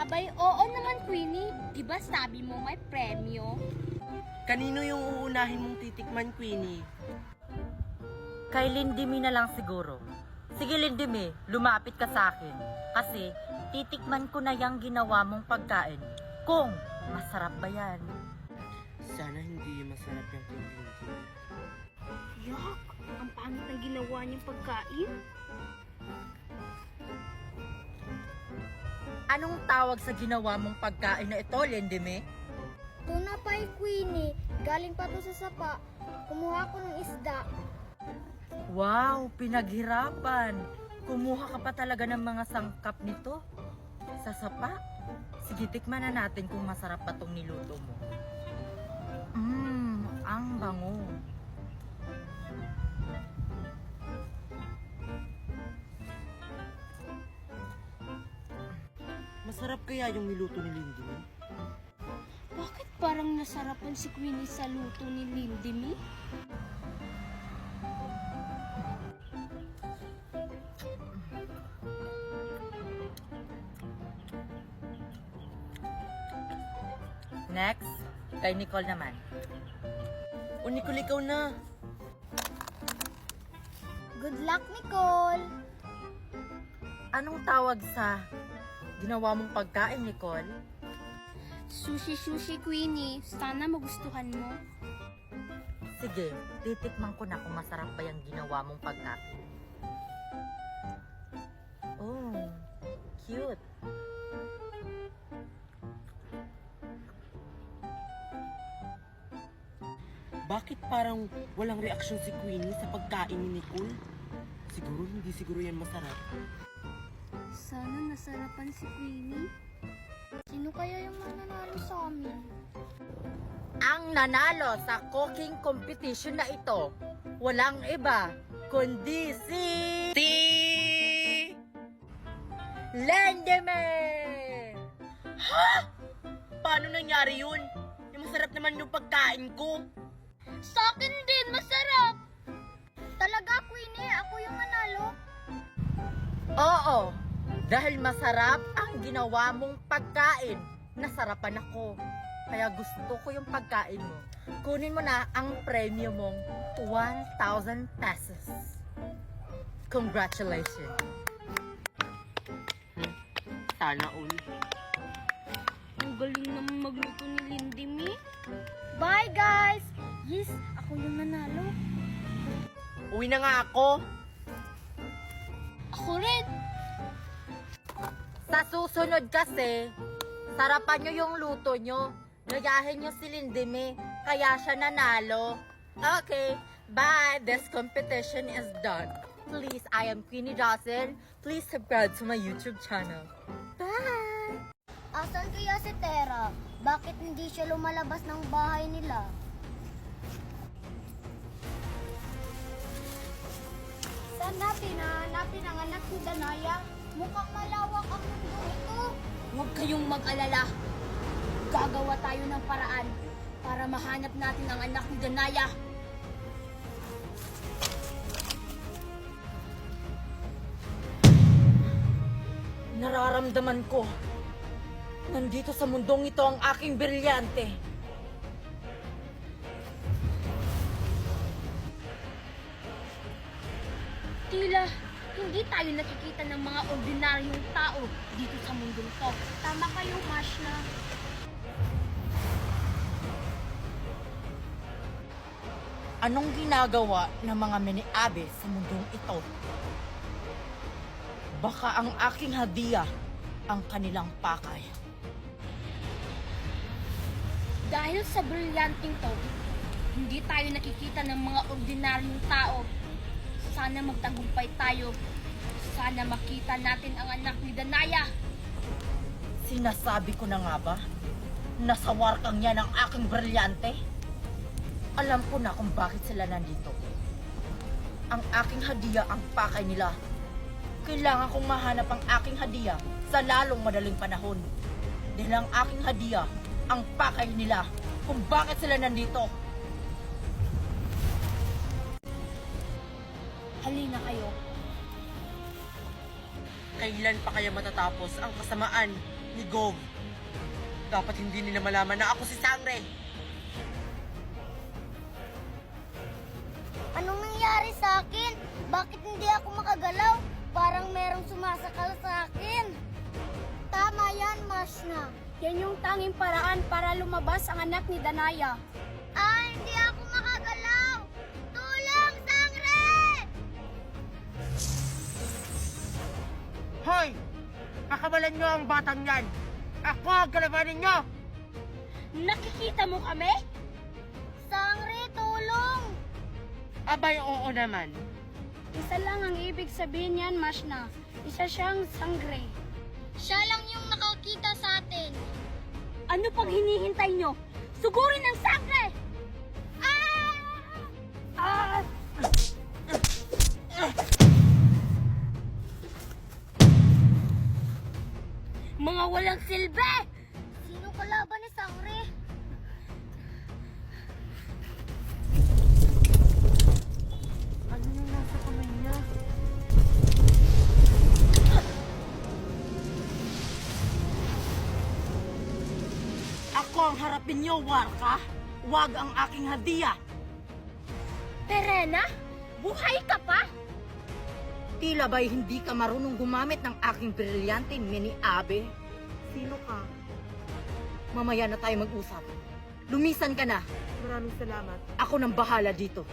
Abay, oo naman, Queenie. Di ba sabi mo may premyo? Kanino yung uunahin mong titikman, Queenie? Kay Lindimi na lang siguro. Sige Lindimi, lumapit ka sa akin. Kasi titikman ko na yung ginawa mong pagkain. Kung masarap ba yan? Sana hindi masarap yung kay Lindy. Yak, ang pangit ng ginawa niyang pagkain. Anong tawag sa ginawa mong pagkain na ito, Lindimi? Tuna pie, Queenie. Galing pa to sa sapa. Kumuha ko ng isda. Wow, pinaghirapan. Kumuha ka pa talaga ng mga sangkap nito. Sa sapa. Sige, tikman na natin kung masarap pa tong niluto mo. Ang bango. Masarap kaya yung niluto ni Lindy? Bakit parang nasarapan si Queenie sa luto ni Lindimi? Next, kay Nicole naman. O Nicole, ikaw na. Good luck, Nicole! Anong tawag sa ginawa mong pagkain, Nicole? Sushi, Queenie. Sana magustuhan mo. Sige, titikman ko na kung masarap ba yung ginawa mong pagkain. Oh, cute. Bakit parang walang reaksyon si Queenie sa pagkain ni Nicole? Siguro yan masarap. Sana nasarapan si Queenie. Sino kaya yung mananalo sa amin? Ang nanalo sa cooking competition na ito, walang iba, kundi si Lindimi! Ha? Paano nangyari yun? Yung masarap naman yung pagkain ko. Sa akin din, masarap! Talaga, Queenie? Ako yung manalo? Oo, dahil masarap ang ginawa mong pagkain, nasarapan ako. Kaya gusto ko yung pagkain mo. Kunin mo na ang premyo mong 1,000 pesos. Congratulations! Sana all. Ang galing naman magluto ni Lindimi. Bye, guys! Yes, ako yung nanalo. Uwi na nga ako. Ako rin. Sa susunod kasi, sarapan nyo yung luto nyo. Gayahin nyo si Lindimi, kaya siya nanalo. Okay, bye! This competition is done. Please, I am Queenie Jocelyn. Please subscribe to my YouTube channel. Bye! Asan kaya si Tera? Bakit hindi siya lumalabas ng bahay nila? Saan natin hahanapin ang anak ni Danaya? Mukhang malawak ang mundo ito. Huwag kayong mag-alala. Gagawa tayo ng paraan para mahanap natin ang anak ni Danaya. Nararamdaman ko, nandito sa mundong ito ang aking brilyante. Tila, hindi tayo nakikita ng mga ordinaryong tao dito sa mundong to. Tama kayo, Mashna. Anong ginagawa ng mga mini-abe sa mundong ito? Baka ang aking hadiah ang kanilang pakay. Dahil sa brilyanting to, hindi tayo nakikita ng mga ordinaryong tao. Sana magtagumpay tayo. Sana makita natin ang anak ni Danaya. Sinasabi ko na nga ba? Nasawar kang yan ang aking brilyante? Alam ko na kung bakit sila nandito. Ang aking hadiah ang pakay nila. Kailangan kong mahanap ang aking hadiah sa lalong madaling panahon. Dahil ang aking hadiah ang pakay nila kung bakit sila nandito. Halina kayo. Kailan pa kaya matatapos ang kasamaan ni Gov. Dapat hindi nila malaman na ako si Sangre. Anong nangyari sa akin? Bakit hindi ako makagalaw? Parang merong sumasakal sa akin. Tama yan, Mashna. Yan yung tanging paraan para lumabas ang anak ni Danaya. Hindi ako makagalaw! Tulong, Sangre! Hoy! Kakabalan nyo ang batang yan! Ako ang kalabanin nyo! Nakikita mo kami? Sangre, tulong! Abay, oo naman. Isa lang ang ibig sabihin yan, Mashna. Isa siyang sangre. Siya lang yung nakakita sa atin. Ano pang hinihintay nyo? Sugurin ng sangre! Mga walang silbi! Sino kalaban ni Sangre? Ano yung nasa kamay niya? Ako ang harapin niyo, Warka. Huwag ang aking hadiah. Perena? Buhay ka pa? Tila ba'y hindi ka marunong gumamit ng aking brilyante, Mini Abe? Sino ka? Mamaya na tayo mag-usap. Lumisan ka na. Maraming salamat. Ako nang bahala dito.